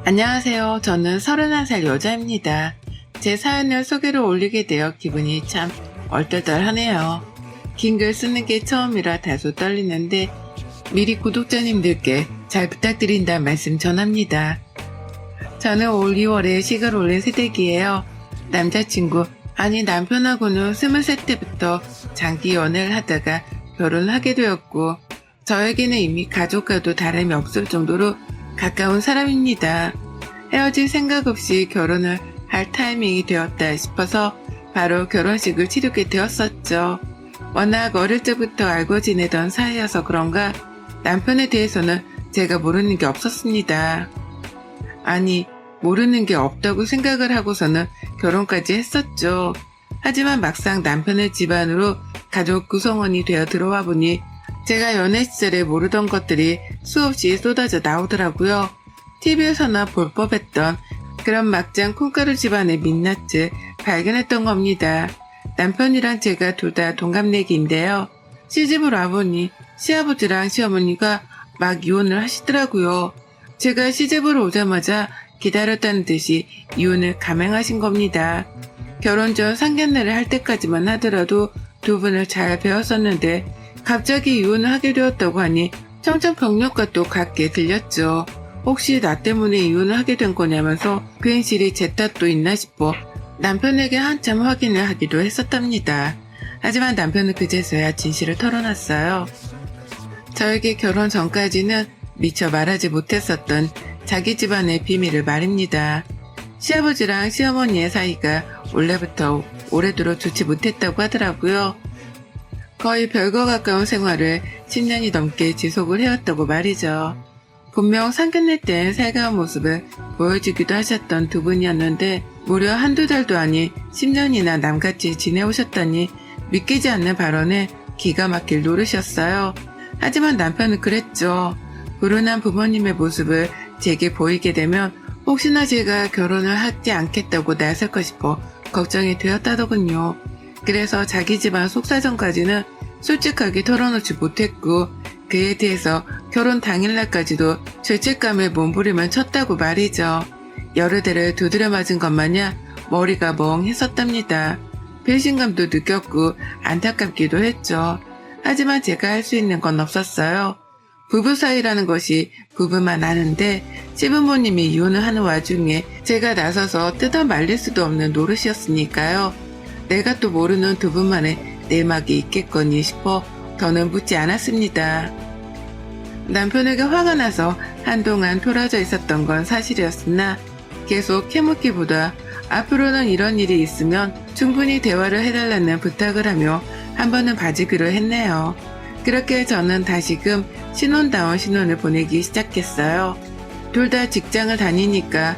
안녕하세요. 저는 31살 여자입니다. 제 사연을 소개로 올리게 되어 기분이 참 얼떨떨하네요. 긴 글 쓰는 게 처음이라 다소 떨리는데 미리 구독자님들께 잘 부탁드린다 말씀 전합니다. 저는 올 2월에 식을 올린 새댁이에요. 남자친구, 아니 남편하고는 23 때부터 장기 연애를 하다가 결혼하게 되었고 저에게는 이미 가족과도 다름이 없을 정도로 가까운 사람입니다. 헤어질 생각 없이 결혼을 할 타이밍이 되었다 싶어서 바로 결혼식을 치르게 되었었죠. 워낙 어릴 때부터 알고 지내던 사이여서 그런가 남편에 대해서는 제가 모르는 게 없었습니다. 아니, 모르는 게 없다고 생각을 하고서는 결혼까지 했었죠. 하지만 막상 남편의 집안으로 가족 구성원이 되어 들어와 보니 제가 연애 시절에 모르던 것들이 수없이 쏟아져 나오더라고요. TV에서나 볼 법했던 그런 막장 콩가루 집안의 민낯을 발견했던 겁니다. 남편이랑 제가 둘 다 동갑내기인데요. 시집을 와보니 시아버지랑 시어머니가 막 이혼을 하시더라고요. 제가 시집을 오자마자 기다렸다는 듯이 이혼을 감행하신 겁니다. 결혼 전 상견례를 할 때까지만 하더라도 두 분을 잘 배웠었는데 갑자기 이혼을 하게 되었다고 하니 청천벽력과 또 같게 들렸죠. 혹시 나 때문에 이혼을 하게 된 거냐면서 괜시리 제 탓도 있나 싶어 남편에게 한참 확인을 하기도 했었답니다. 하지만 남편은 그제서야 진실을 털어놨어요. 저에게 결혼 전까지는 미처 말하지 못했었던 자기 집안의 비밀을 말입니다. 시아버지랑 시어머니의 사이가 원래부터 오래도록 좋지 못했다고 하더라고요. 거의 별과 가까운 생활을 10년이 넘게 지속을 해왔다고 말이죠. 분명 상견례 땐 살가운 모습을 보여주기도 하셨던 두 분이었는데 무려 한두 달도 아닌 10년이나 남같이 지내오셨다니 믿기지 않는 발언에 기가 막힐 노릇이었어요. 하지만 남편은 그랬죠. 불운한 부모님의 모습을 제게 보이게 되면 혹시나 제가 결혼을 하지 않겠다고 나설까 싶어 걱정이 되었다더군요. 그래서 자기 집안 속사정까지는 솔직하게 털어놓지 못했고 그에 대해서 결혼 당일날까지도 죄책감에 몸부림을 쳤다고 말이죠. 여러 대를 두드려 맞은 것 마냥 머리가 멍했었답니다. 배신감도 느꼈고 안타깝기도 했죠. 하지만 제가 할 수 있는 건 없었어요. 부부 사이라는 것이 부부만 아는데 시부모님이 이혼을 하는 와중에 제가 나서서 뜯어 말릴 수도 없는 노릇이었으니까요. 내가 또 모르는 두 분만의 내막이 있겠거니 싶어 더는 묻지 않았습니다. 남편에게 화가 나서 한동안 토라져 있었던 건 사실이었으나 계속 캐묻기보다 앞으로는 이런 일이 있으면 충분히 대화를 해달라는 부탁을 하며 한 번은 봐주기로 했네요. 그렇게 저는 다시금 신혼다운 신혼을 보내기 시작했어요. 둘 다 직장을 다니니까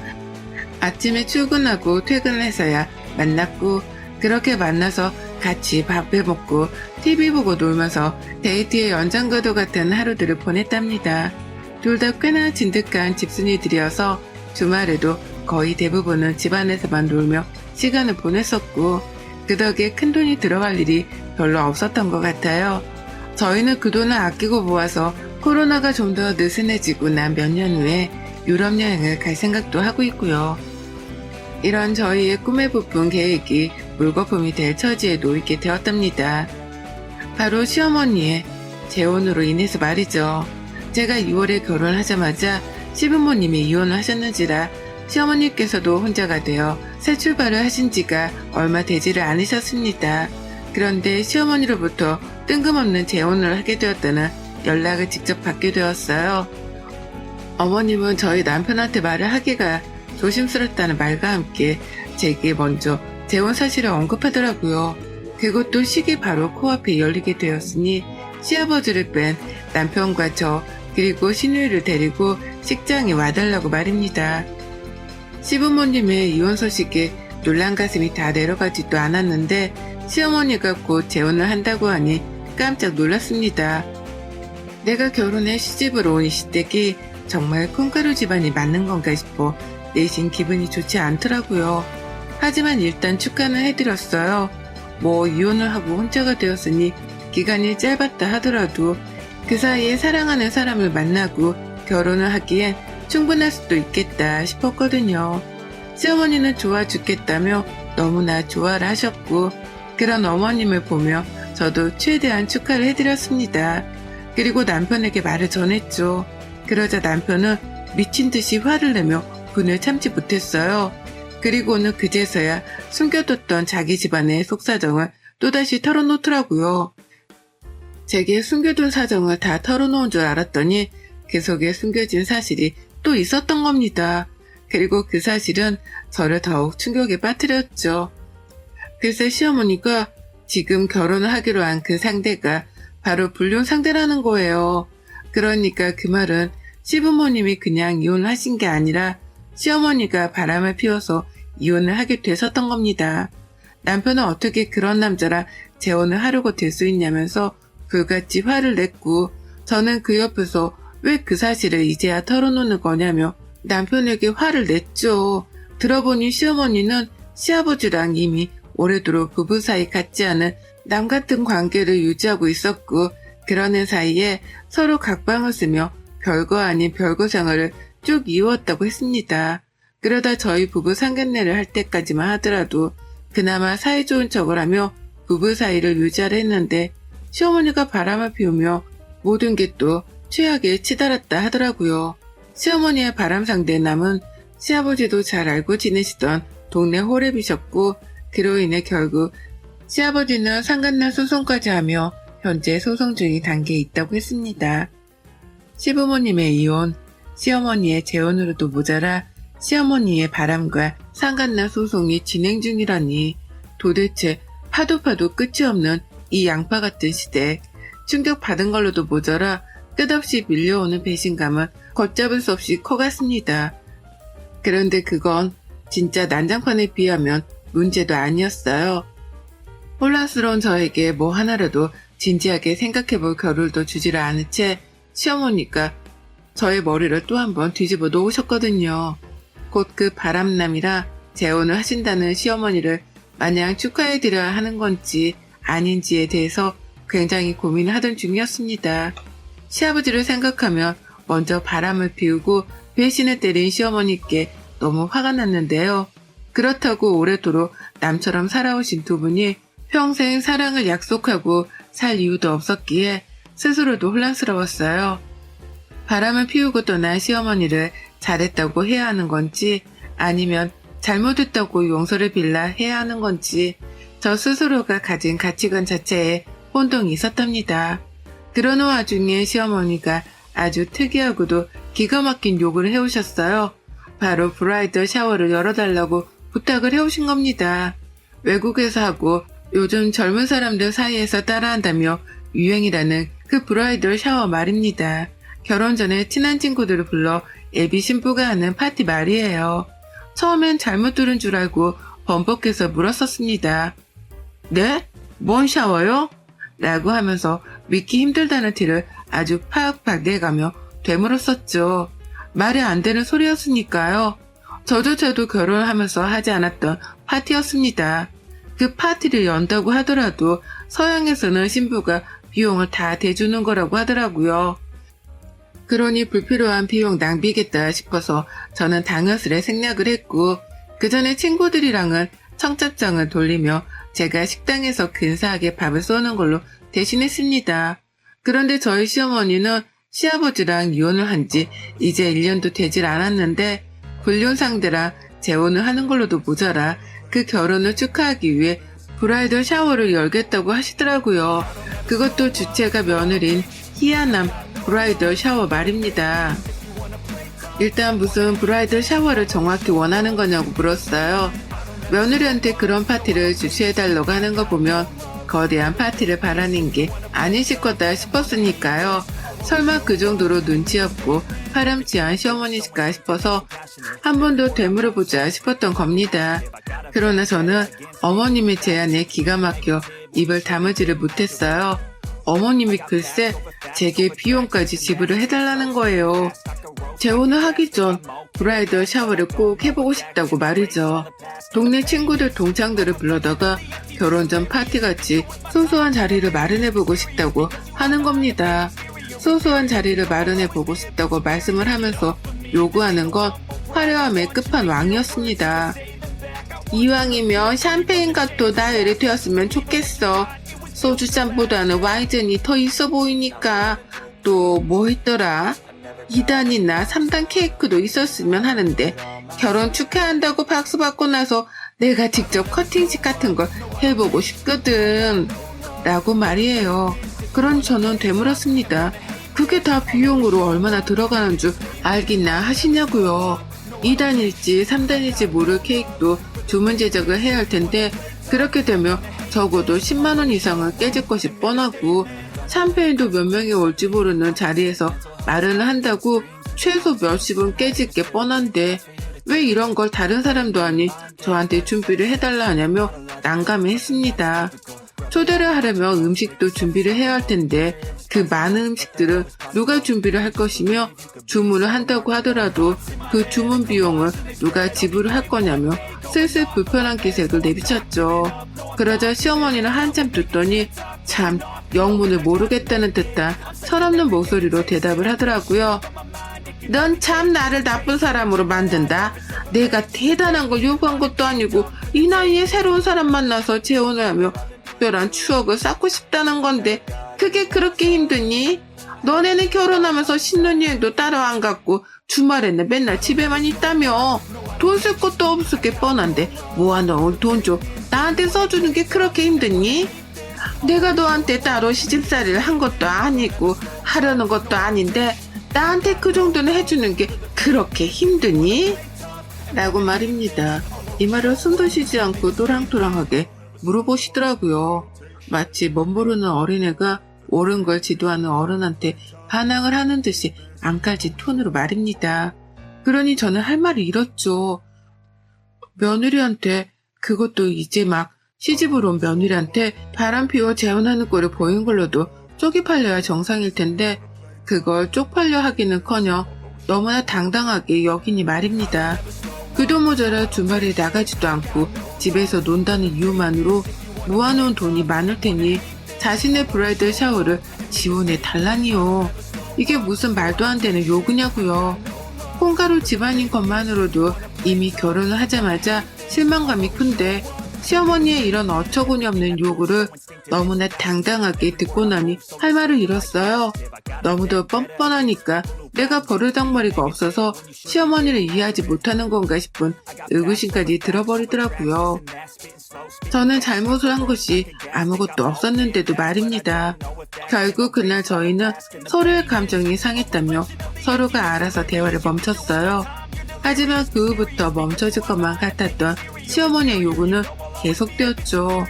아침에 출근하고 퇴근해서야 만났고 그렇게 만나서 같이 밥 해먹고 TV 보고 놀면서 데이트의 연장과도 같은 하루들을 보냈답니다. 둘 다 꽤나 진득한 집순이들이어서 주말에도 거의 대부분은 집안에서만 놀며 시간을 보냈었고 그 덕에 큰돈이 들어갈 일이 별로 없었던 것 같아요. 저희는 그 돈을 아끼고 모아서 코로나가 좀 더 느슨해지고 난 몇 년 후에 유럽 여행을 갈 생각도 하고 있고요. 이런 저희의 꿈에 부푼 계획이 물거품이 될 처지에 놓이게 되었답니다. 바로 시어머니의 재혼으로 인해서 말이죠. 제가 2월에 결혼하자마자 시부모님이 이혼을 하셨는지라 시어머니께서도 혼자가 되어 새 출발을 하신 지가 얼마 되지를 않으셨습니다. 그런데 시어머니로부터 뜬금없는 재혼을 하게 되었다는 연락을 직접 받게 되었어요. 어머님은 저희 남편한테 말을 하기가 조심스럽다는 말과 함께 제게 먼저 재혼 사실을 언급하더라고요. 그것도 시기 바로 코앞에 열리게 되었으니 시아버지를 뺀 남편과 저 그리고 시누이를 데리고 식장에 와달라고 말입니다. 시부모님의 이혼 소식에 놀란 가슴이 다 내려가지도 않았는데 시어머니가 곧 재혼을 한다고 하니 깜짝 놀랐습니다. 내가 결혼해 시집을 온 이 시댁이 정말 콩가루 집안이 맞는 건가 싶어 내심 기분이 좋지 않더라고요. 하지만 일단 축하는 해드렸어요. 뭐 이혼을 하고 혼자가 되었으니 기간이 짧았다 하더라도 그 사이에 사랑하는 사람을 만나고 결혼을 하기엔 충분할 수도 있겠다 싶었거든요. 시어머니는 좋아 죽겠다며 너무나 좋아를 하셨고 그런 어머님을 보며 저도 최대한 축하를 해드렸습니다. 그리고 남편에게 말을 전했죠. 그러자 남편은 미친 듯이 화를 내며 분을 참지 못했어요. 그리고는 그제서야 숨겨뒀던 자기 집안의 속사정을 또다시 털어놓더라고요. 제게 숨겨둔 사정을 다 털어놓은 줄 알았더니 그 속에 숨겨진 사실이 또 있었던 겁니다. 그리고 그 사실은 저를 더욱 충격에 빠뜨렸죠. 글쎄 시어머니가 지금 결혼을 하기로 한 그 상대가 바로 불륜 상대라는 거예요. 그러니까 그 말은 시부모님이 그냥 이혼을 하신 게 아니라 시어머니가 바람을 피워서 이혼을 하게 되셨던 겁니다. 남편은 어떻게 그런 남자랑 재혼을 하려고 될 수 있냐면서 불같이 화를 냈고 저는 그 옆에서 왜 그 사실을 이제야 털어놓는 거냐며 남편에게 화를 냈죠. 들어보니 시어머니는 시아버지랑 이미 오래도록 부부 사이 같지 않은 남 같은 관계를 유지하고 있었고 그러는 사이에 서로 각방을 쓰며 별거 아닌 별거 생활을 쭉 이어왔다고 했습니다. 그러다 저희 부부 상견례를 할 때까지만 하더라도 그나마 사이좋은 척을 하며 부부 사이를 유지하려 했는데 시어머니가 바람을 피우며 모든 게 또 최악에 치달았다 하더라고요. 시어머니의 바람 상대 남은 시아버지도 잘 알고 지내시던 동네 호랩이셨고 그로 인해 결국 시아버지는 상간날 소송까지 하며 현재 소송 중인 단계에 있다고 했습니다. 시부모님의 이혼, 시어머니의 재혼으로도 모자라 시어머니의 바람과 상간날 소송이 진행 중이라니 도대체 파도 끝이 없는 이 양파 같은 시대 충격받은 걸로도 모자라 끝없이 밀려오는 배신감은 걷잡을 수 없이 커갔습니다. 그런데 그건 진짜 난장판에 비하면 문제도 아니었어요. 혼란스러운 저에게 뭐 하나라도 진지하게 생각해볼 겨를도 주지를 않은 채 시어머니가 저의 머리를 또 한 번 뒤집어 놓으셨거든요. 곧 그 바람남이라 재혼을 하신다는 시어머니를 마냥 축하해드려야 하는 건지 아닌지에 대해서 굉장히 고민을 하던 중이었습니다. 시아버지를 생각하면 먼저 바람을 피우고 배신을 때린 시어머니께 너무 화가 났는데요. 그렇다고 오래도록 남처럼 살아오신 두 분이 평생 사랑을 약속하고 살 이유도 없었기에 스스로도 혼란스러웠어요. 바람을 피우고 떠난 시어머니를 잘했다고 해야 하는 건지 아니면 잘못했다고 용서를 빌라 해야 하는 건지 저 스스로가 가진 가치관 자체에 혼동이 있었답니다. 그러는 와중에 시어머니가 아주 특이하고도 기가 막힌 요구를 해오셨어요. 바로 브라이덜 샤워를 열어달라고 부탁을 해오신 겁니다. 외국에서 하고 요즘 젊은 사람들 사이에서 따라한다며 유행이라는 그 브라이덜 샤워 말입니다. 결혼 전에 친한 친구들을 불러 예비 신부가 하는 파티 말이에요. 처음엔 잘못 들은 줄 알고 번복해서 물었었습니다. 네? 뭔 샤워요? 라고 하면서 믿기 힘들다는 티를 아주 팍팍 내가며 되물었었죠. 말이 안 되는 소리였으니까요. 저조차도 결혼을 하면서 하지 않았던 파티였습니다. 그 파티를 연다고 하더라도 서양에서는 신부가 비용을 다 대주는 거라고 하더라고요. 그러니 불필요한 비용 낭비겠다 싶어서 저는 당연스레 생략을 했고 그 전에 친구들이랑은 청첩장을 돌리며 제가 식당에서 근사하게 밥을 쏘는 걸로 대신했습니다. 그런데 저희 시어머니는 시아버지랑 이혼을 한 지 이제 1년도 되질 않았는데 불륜 상대랑 재혼을 하는 걸로도 모자라 그 결혼을 축하하기 위해 브라이덜 샤워를 열겠다고 하시더라고요. 그것도 주체가 며느린 희한한 브라이덜 샤워 말입니다. 일단 무슨 브라이덜 샤워를 정확히 원하는 거냐고 물었어요. 며느리한테 그런 파티를 주최해달라고 하는 거 보면 거대한 파티를 바라는 게 아니실 거다 싶었으니까요. 설마 그 정도로 눈치 없고 파렴치한 시어머니실까 싶어서 한 번 더 되물어보자 싶었던 겁니다. 그러나 저는 어머님의 제안에 기가 막혀 입을 다물지를 못했어요. 어머님이 글쎄 제게 비용까지 지불을 해달라는 거예요. 재혼을 하기 전 브라이덜 샤워를 꼭 해보고 싶다고 말이죠. 동네 친구들 동창들을 불러다가 결혼 전 파티같이 소소한 자리를 마련해보고 싶다고 하는 겁니다. 소소한 자리를 마련해보고 싶다고 말씀을 하면서 요구하는 건 화려함의 끝판왕이었습니다. 이왕이면 샴페인 가또 나열이 되었으면 좋겠어. 소주잔보다는 와인잔이 더 있어 보이니까. 또 뭐 했더라? 2단이나 3단 케이크도 있었으면 하는데 결혼 축하한다고 박수 받고 나서 내가 직접 커팅식 같은 걸 해보고 싶거든. 라고 말이에요. 그런 저는 되물었습니다. 그게 다 비용으로 얼마나 들어가는 줄 알겠나 하시냐고요. 2단일지 3단일지 모를 케이크도 주문 제작을 해야 할 텐데 그렇게 되면 적어도 10만원 이상은 깨질 것이 뻔하고 샴페인도 몇 명이 올지 모르는 자리에서 마련을 한다고 최소 몇십은 깨질 게 뻔한데 왜 이런 걸 다른 사람도 아닌 저한테 준비를 해달라 하냐며 난감해했습니다. 초대를 하려면 음식도 준비를 해야 할 텐데 그 많은 음식들은 누가 준비를 할 것이며 주문을 한다고 하더라도 그 주문 비용을 누가 지불을 할 거냐며 슬슬 불편한 기색을 내비쳤죠. 그러자 시어머니는 한참 듣더니 참 영문을 모르겠다는 듯한 철없는 목소리로 대답을 하더라고요. 넌 참 나를 나쁜 사람으로 만든다. 내가 대단한 걸 요구한 것도 아니고 이 나이에 새로운 사람 만나서 재혼을 하며 특별한 추억을 쌓고 싶다는 건데 그게 그렇게 힘드니? 너네는 결혼하면서 신혼여행도 따로 안 갔고 주말에는 맨날 집에만 있다며. 돈 쓸 것도 없을 게 뻔한데 모아놓은 돈 좀 나한테 써주는 게 그렇게 힘드니? 내가 너한테 따로 시집살이를 한 것도 아니고 하려는 것도 아닌데 나한테 그 정도는 해주는 게 그렇게 힘드니? 라고 말입니다. 이 말을 숨도 쉬지 않고 또랑또랑하게 물어보시더라고요. 마치 멋모르는 어린애가 옳은 걸 지도하는 어른한테 반항을 하는 듯이 앙칼진 톤으로 말입니다. 그러니 저는 할 말을 잃었죠. 며느리한테, 그것도 이제 막 시집을 온 며느리한테 바람 피워 재혼하는 꼴을 보인 걸로도 쪽이 팔려야 정상일 텐데 그걸 쪽팔려 하기는커녕 너무나 당당하게 여기니 말입니다. 그도 모자라 주말에 나가지도 않고 집에서 논다는 이유만으로 모아놓은 돈이 많을 테니 자신의 브라이덜 샤워를 지원해 달라니요. 이게 무슨 말도 안 되는 요구냐고요. 콩가루 집안인 것만으로도 이미 결혼을 하자마자 실망감이 큰데 시어머니의 이런 어처구니 없는 요구를 너무나 당당하게 듣고 나니 할 말을 잃었어요. 너무도 뻔뻔하니까 내가 버르장머리가 없어서 시어머니를 이해하지 못하는 건가 싶은 의구심까지 들어버리더라고요. 저는 잘못을 한 것이 아무것도 없었는데도 말입니다. 결국 그날 저희는 서로의 감정이 상했다며 서로가 알아서 대화를 멈췄어요. 하지만 그 후부터 멈춰질 것만 같았던 시어머니의 요구는 계속되었죠.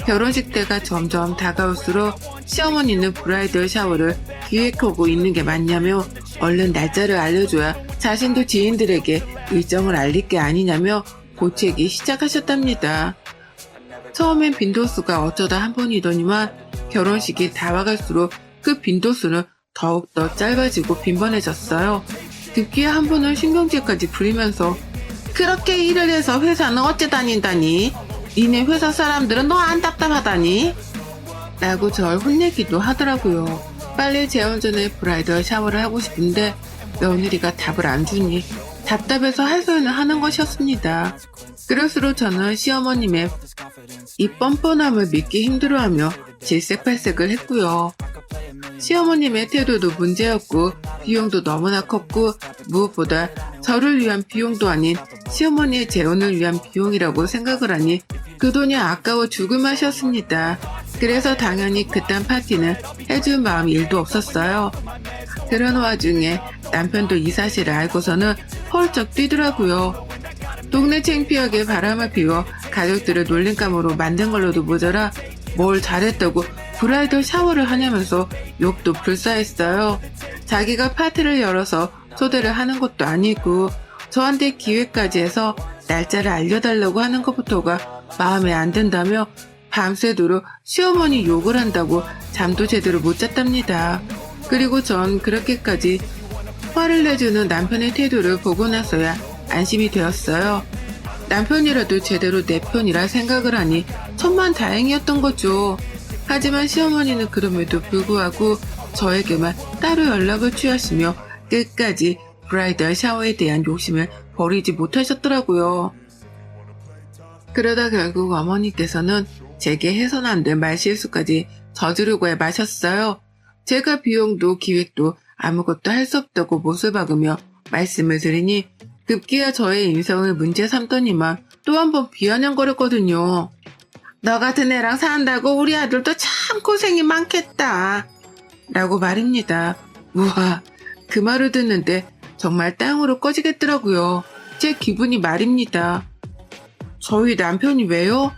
결혼식 때가 점점 다가올수록 시어머니는 브라이덜 샤워를 기획하고 있는 게 맞냐며 얼른 날짜를 알려줘야 자신도 지인들에게 일정을 알릴 게 아니냐며 고치기 시작하셨답니다. 처음엔 빈도수가 어쩌다 한 번이더니만 결혼식이 다가갈수록 그 빈도수는 더욱더 짧아지고 빈번해졌어요. 듣기에 한 번은 신경질까지 부리면서 그렇게 일을 해서 회사는 어째 다닌다니? 니네 회사 사람들은 너 안 답답하다니? 라고 절 혼내기도 하더라고요. 빨리 재혼 전에 브라이덜 샤워를 하고 싶은데 며느리가 답을 안 주니 답답해서 할 소리는 하는 것이었습니다. 그럴수록 저는 시어머님의 이 뻔뻔함을 믿기 힘들어하며 질색팔색을 했고요. 시어머님의 태도도 문제였고 비용도 너무나 컸고 무엇보다 저를 위한 비용도 아닌 시어머니의 재혼을 위한 비용이라고 생각을 하니 그 돈이 아까워 죽을 맛이었습니다. 그래서 당연히 그딴 파티는 해줄 마음이 1도 없었어요. 그런 와중에 남편도 이 사실을 알고서는 펄쩍 뛰더라고요. 동네 창피하게 바람을 피워 가족들을 놀림감으로 만든 걸로도 모자라 뭘 잘했다고 브라이덜 샤워를 하냐면서 욕도 불사했어요. 자기가 파티를 열어서 초대를 하는 것도 아니고 저한테 기회까지 해서 날짜를 알려달라고 하는 것부터가 마음에 안 든다며 밤새도록 시어머니 욕을 한다고 잠도 제대로 못 잤답니다. 그리고 전 그렇게까지 화를 내주는 남편의 태도를 보고 나서야 안심이 되었어요. 남편이라도 제대로 내 편이라 생각을 하니 천만다행이었던 거죠. 하지만 시어머니는 그럼에도 불구하고 저에게만 따로 연락을 취하시며 끝까지 브라이덜 샤워에 대한 욕심을 버리지 못하셨더라고요. 그러다 결국 어머니께서는 제게 해서는 안 될 말실수까지 저지르고 마셨어요. 제가 비용도 기획도 아무것도 할 수 없다고 못을 박으며 말씀을 드리니 급기야 저의 인성을 문제 삼더니만 또 한 번 비아냥거렸거든요. 너 같은 애랑 산다고 우리 아들도 참 고생이 많겠다. 라고 말입니다. 우와, 그 말을 듣는데 정말 땅으로 꺼지겠더라고요. 제 기분이 말입니다. 저희 남편이 왜요?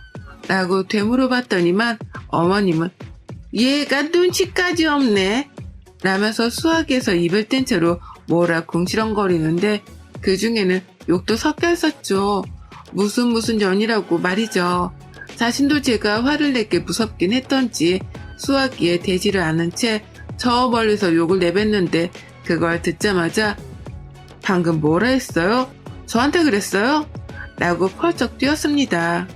라고 되물어봤더니만 어머님은 얘가 눈치까지 없네. 라면서 수화기에서 입을 뗀 채로 뭐라 궁시렁거리는데 그 중에는 욕도 섞여 있었죠. 무슨 년이라고 말이죠. 자신도 제가 화를 내게 무섭긴 했던지 수화기에 대지를 않은 채 저 멀리서 욕을 내뱉는데 그걸 듣자마자 방금 뭐라 했어요? 저한테 그랬어요? 라고 펄쩍 뛰었습니다.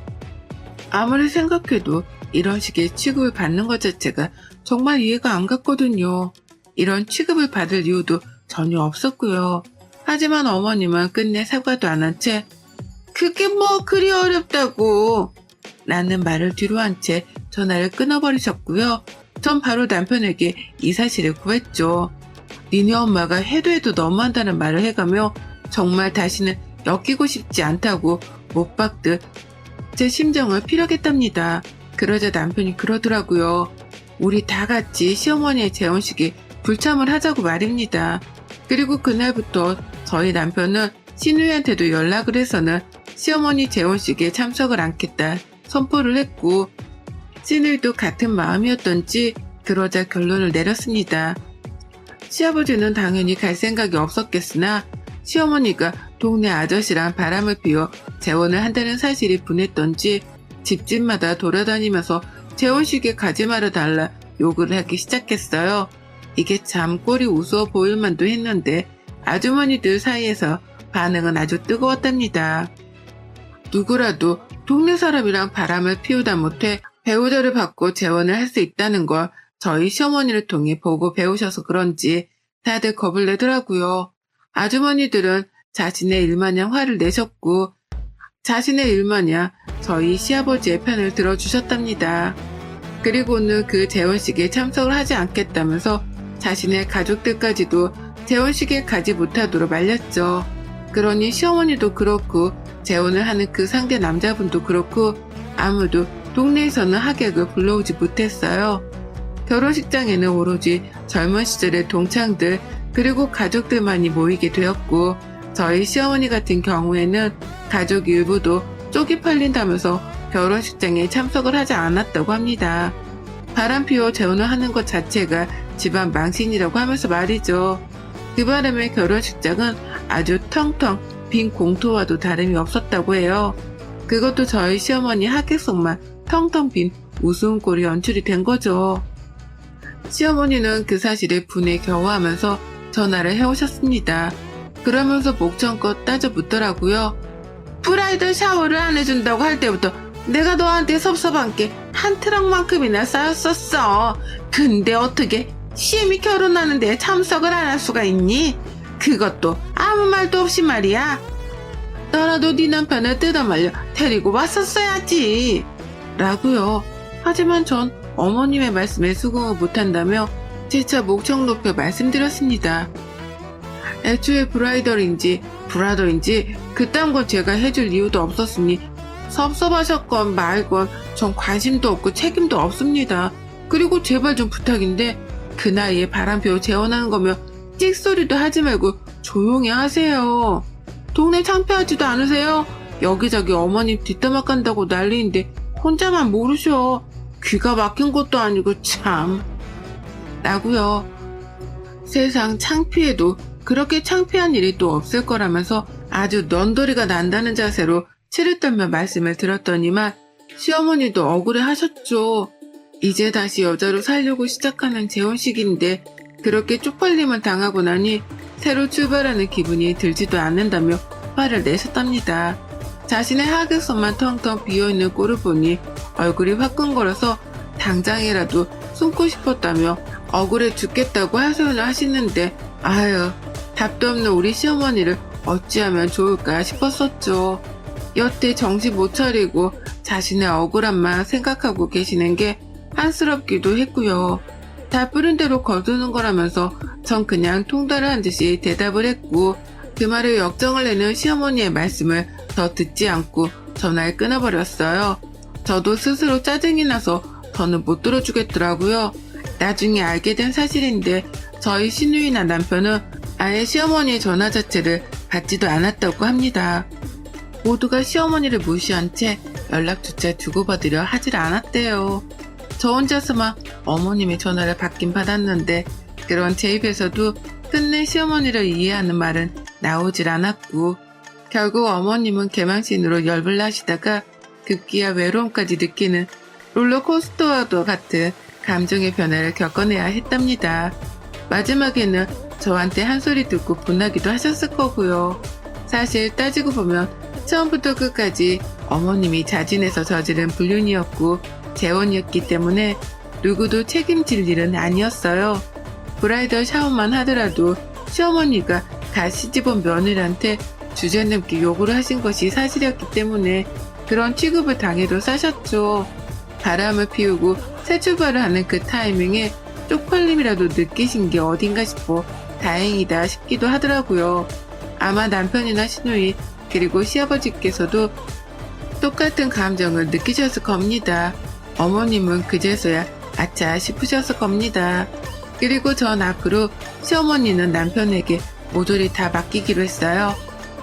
아무리 생각해도 이런 식의 취급을 받는 것 자체가 정말 이해가 안 갔거든요. 이런 취급을 받을 이유도 전혀 없었고요. 하지만 어머님은 끝내 사과도 안 한 채 그게 뭐 그리 어렵다고 라는 말을 뒤로 한 채 전화를 끊어버리셨고요. 전 바로 남편에게 이 사실을 구했죠. 니네 엄마가 해도 너무한다는 말을 해가며 정말 다시는 엮이고 싶지 않다고 못 박듯 제 심정을 피력했답니다. 그러자 남편이 그러더라고요. 우리 다 같이 시어머니의 재혼식에 불참을 하자고 말입니다. 그리고 그날부터 저희 남편은 신우이한테도 연락을 해서는 시어머니 재혼식에 참석을 않겠다 선포를 했고 신우이도 같은 마음이었던지 그러자 결론을 내렸습니다. 시아버지는 당연히 갈 생각이 없었겠으나 시어머니가 동네 아저씨랑 바람을 피워 재혼을 한다는 사실이 분했던지 집집마다 돌아다니면서 재혼식에 가지 말아달라 욕을 하기 시작했어요. 이게 참 꼴이 우스워 보일 만도 했는데 아주머니들 사이에서 반응은 아주 뜨거웠답니다. 누구라도 동네 사람이랑 바람을 피우다 못해 배우자를 받고 재혼을 할 수 있다는 걸 저희 시어머니를 통해 보고 배우셔서 그런지 다들 겁을 내더라고요. 아주머니들은 자신의 일마냥 화를 내셨고 자신의 일마냥 저희 시아버지의 편을 들어주셨답니다. 그리고는 그 재혼식에 참석을 하지 않겠다면서 자신의 가족들까지도 재혼식에 가지 못하도록 말렸죠. 그러니 시어머니도 그렇고 재혼을 하는 그 상대 남자분도 그렇고 아무도 동네에서는 하객을 불러오지 못했어요. 결혼식장에는 오로지 젊은 시절의 동창들 그리고 가족들만이 모이게 되었고 저희 시어머니 같은 경우에는 가족 일부도 쪽이 팔린다면서 결혼식장에 참석을 하지 않았다고 합니다. 바람피워 재혼을 하는 것 자체가 집안 망신이라고 하면서 말이죠. 그 바람에 결혼식장은 아주 텅텅 빈 공터와도 다름이 없었다고 해요. 그것도 저희 시어머니 하객석만 텅텅 빈 웃음꼴이 연출이 된 거죠. 시어머니는 그 사실에 분에 겨워하면서 전화를 해오셨습니다. 그러면서 목청껏 따져 묻더라고요. 브라이덜 샤워를 안 해준다고 할 때부터 내가 너한테 섭섭한 게 한 트럭만큼이나 쌓였었어. 근데 어떻게 시엠이 결혼하는데 참석을 안 할 수가 있니? 그것도 아무 말도 없이 말이야. 너라도 네 남편을 뜯어말려 데리고 왔었어야지. 라고요. 하지만 전 어머님의 말씀에 수긍을 못한다며 재차 목청 높여 말씀드렸습니다. 애초에 브라이덜인지 브라더인지 그딴 건 제가 해줄 이유도 없었으니 섭섭하셨건 말건 전 관심도 없고 책임도 없습니다. 그리고 제발 좀 부탁인데 그 나이에 바람피워 재혼하는 거면 찍소리도 하지 말고 조용히 하세요. 동네 창피하지도 않으세요? 여기저기 어머님 뒷담화 간다고 난리인데 혼자만 모르셔. 귀가 막힌 것도 아니고 참. 라고요. 세상 창피해도 그렇게 창피한 일이 또 없을 거라면서 아주 넌더리가 난다는 자세로 치를 떨며 말씀을 드렸더니만 시어머니도 억울해 하셨죠. 이제 다시 여자로 살려고 시작하는 재혼식인데 그렇게 쪽팔림을 당하고 나니 새로 출발하는 기분이 들지도 않는다며 화를 내셨답니다. 자신의 하객석만 텅텅 비어있는 꼴을 보니 얼굴이 화끈거려서 당장이라도 숨고 싶었다며 억울해 죽겠다고 하소연을 하시는데 아유 답도 없는 우리 시어머니를 어찌하면 좋을까 싶었었죠. 여태 정신 못 차리고 자신의 억울함만 생각하고 계시는 게 한스럽기도 했고요. 다 뿌린 대로 거두는 거라면서 전 그냥 통달을 한 듯이 대답을 했고, 그 말에 역정을 내는 시어머니의 말씀을 더 듣지 않고 전화를 끊어버렸어요. 저도 스스로 짜증이 나서 더는 못 들어주겠더라고요. 나중에 알게 된 사실인데 저희 시누이나 남편은 아예 시어머니의 전화 자체를 받지도 않았다고 합니다. 모두가 시어머니를 무시한 채 연락조차 주고받으려 하질 않았대요. 저 혼자서만 어머님의 전화를 받긴 받았는데 그런 제 입에서도 끝내 시어머니를 이해하는 말은 나오질 않았고, 결국 어머님은 개망신으로 열불 나시다가 급기야 외로움까지 느끼는 롤러코스터와도 같은 감정의 변화를 겪어내야 했답니다. 마지막에는 저한테 한 소리 듣고 분하기도 하셨을 거고요. 사실 따지고 보면 처음부터 끝까지 어머님이 자진해서 저지른 불륜이었고 재혼이었기 때문에 누구도 책임질 일은 아니었어요. 브라이덜 샤워만 하더라도 시어머니가 갓 시집온 며느리한테 주제넘게 요구를 하신 것이 사실이었기 때문에 그런 취급을 당해도 싸셨죠. 바람을 피우고 새 출발을 하는 그 타이밍에 쪽팔림이라도 느끼신 게 어딘가 싶어 다행이다 싶기도 하더라고요. 아마 남편이나 시누이 그리고 시아버지께서도 똑같은 감정을 느끼셨을 겁니다. 어머님은 그제서야 아차 싶으셨을 겁니다. 그리고 전 앞으로 시어머니는 남편에게 모조리 다 맡기기로 했어요.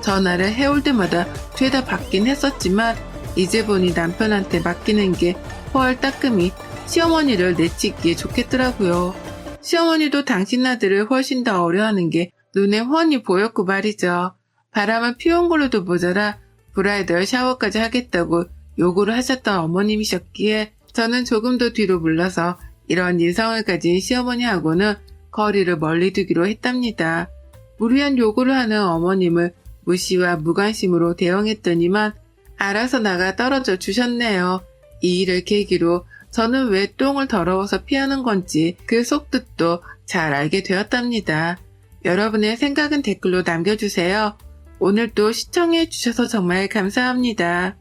전화를 해올 때마다 죄다 받긴 했었지만 이제 보니 남편한테 맡기는 게 헐 따끔히 시어머니를 내치기에 좋겠더라고요. 시어머니도 당신 아들을 훨씬 더 어려워하는 게 눈에 훤히 보였고 말이죠. 바람을 피운 걸로도 모자라 브라이덜 샤워까지 하겠다고 요구를 하셨던 어머님이셨기에 저는 조금 더 뒤로 물러서 이런 인성을 가진 시어머니하고는 거리를 멀리 두기로 했답니다. 무리한 요구를 하는 어머님을 무시와 무관심으로 대응했더니만 알아서 나가 떨어져 주셨네요. 이 일을 계기로 저는 왜 똥을 더러워서 피하는 건지 그 속뜻도 잘 알게 되었답니다. 여러분의 생각은 댓글로 남겨주세요. 오늘도 시청해 주셔서 정말 감사합니다.